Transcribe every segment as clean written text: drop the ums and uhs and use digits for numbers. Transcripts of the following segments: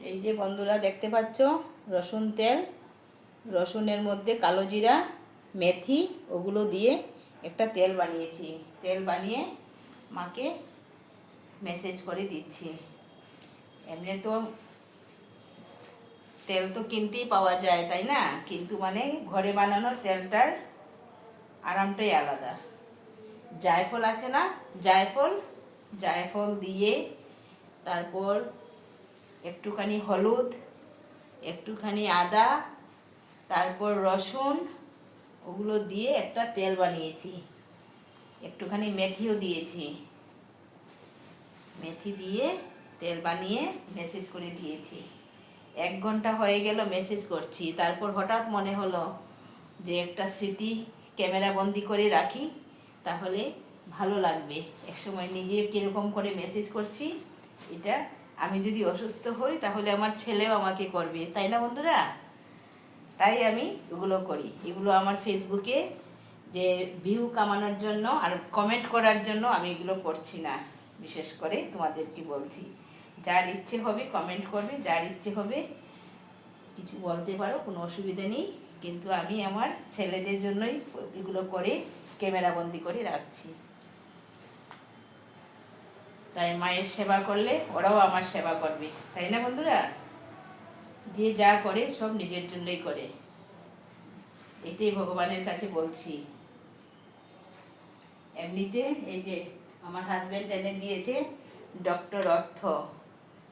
এই যে বন্ধুরা দেখতে পাচ্ছ রসুন তেল, রসুনের মধ্যে কালো জিরা, মেথি ওগুলো দিয়ে একটা তেল বানিয়েছি। তেল বানিয়ে মাকে মেসেজ করে দিচ্ছি। এমনি তো তেল তো কিনতেই পাওয়া যায়, তাই না? কিন্তু মানে ঘরে বানানোর তেলটার আরামটাই আলাদা। জায়ফল আছে না, জায়ফল দিয়ে তারপর একটুখানি হলুদ, একটুখানি আদা, তারপর রসুন ওগুলো দিয়ে একটা তেল বানিয়েছি। একটুখানি মেথিও দিয়েছি। মেথি দিয়ে তেল বানিয়ে মেসেজ করে দিয়েছি। 1 ঘন্টা হয়ে গেল মেসেজ করছি। তারপর হঠাৎ মনে হলো যে একটা স্মৃতি ক্যামেরা বন্দি করে রাখি, তাহলে ভালো লাগবে। একসময় নিজে কীরকম করে মেসেজ করছি, এটা আমি যদি অসুস্থ হই তাহলে আমার ছেলেও আমাকে করবে, তাই না বন্ধুরা? তাই আমি এগুলো করি। এগুলো আমার ফেসবুকে যে ভিউ কামানোর জন্য আর কমেন্ট করার জন্য আমি এগুলো করছি না। বিশেষ করে তোমাদেরকে বলছি, যার ইচ্ছে হবে কমেন্ট করবে, যার ইচ্ছে হবে কিছু বলতে পারো, কোনো অসুবিধা নেই। কিন্তু আমি আমার ছেলেদের জন্যই এগুলো করে ক্যামেরাবন্দি করে রাখছি। তাই মায়ের সেবা করলে ওরাও আমার সেবা করবে, তাই না বন্ধুরা? যে যা করে সব নিজের জন্যই করে, এটাই ভগবানের কাছে বলছি। এমনিতে এই যে আমার হাজব্যান্ড এনে দিয়েছে ডক্টর অর্থ।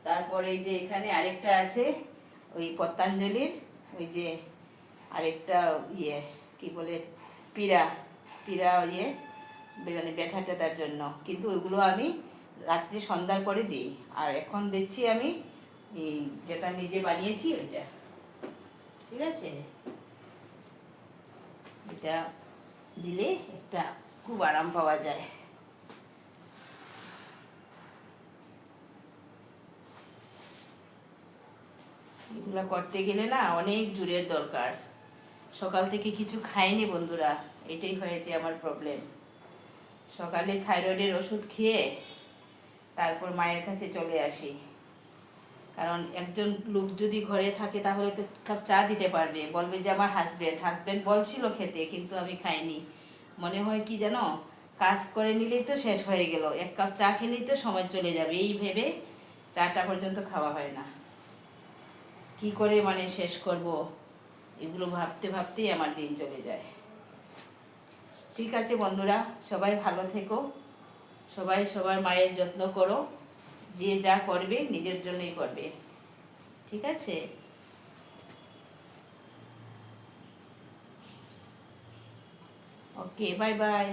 তারপরে এই যে এখানে আরেকটা আছে ওই পতঞ্জলির, ওই যে আরেকটা ইয়ে কি বলে পিরা ইয়ে মানে ব্যথা ট্যাথার জন্য। কিন্তু ওইগুলো আমি রাত্রি সন্ধ্যার পরে দিই। আর এখন দিচ্ছি আমি এই যেটা নিজে বানিয়েছি ওইটা, ঠিক আছে? এটা দিলে একটা খুব আরাম পাওয়া যায়। এগুলো করতে গেলে না অনেক জোরের দরকার। সকাল থেকে কিছু খাইনি বন্ধুরা, এটাই হয়েছে আমার প্রবলেম। সকালে থাইরয়েডের ওষুধ খেয়ে তারপর মায়ের কাছে চলে আসি। কারণ একজন লোক যদি ঘরে থাকে তাহলে তো কাপ চা দিতে পারবে, বলবে যে আমার হাজব্যান্ড বলছিল খেতে, কিন্তু আমি খাইনি। মনে হয় কি জানো, কাজ করে নিলেই তো শেষ হয়ে গেল, 1 কাপ চা খেলেই তো সময় চলে যাবে, এই ভেবে চাটা পর্যন্ত খাওয়া হয় না। কি করে মানে শেষ করব, এগুলো ভাবতে ভাবতেই আমার দিন চলে যায়। ঠিক আছে বন্ধুরা, সবাই ভালো থেকো, সবাই সবার মায়ের যত্ন করো। যে যা করবে নিজের জন্যই করবে, ঠিক আছে? ওকে, বাই বাই।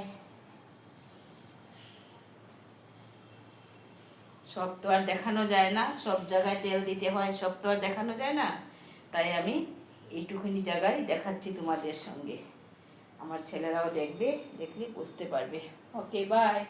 সব তো আর দেখানো যায় না, সব জায়গায় তেল দিতে হয়, সব তো আর দেখানো যায় না। তাই আমি এইটুকুনি জায়গায় দেখাচ্ছি তোমাদের সঙ্গে। আমার ছেলেরাও দেখবে, দেখলে বুঝতে পারবে। ওকে, বাই।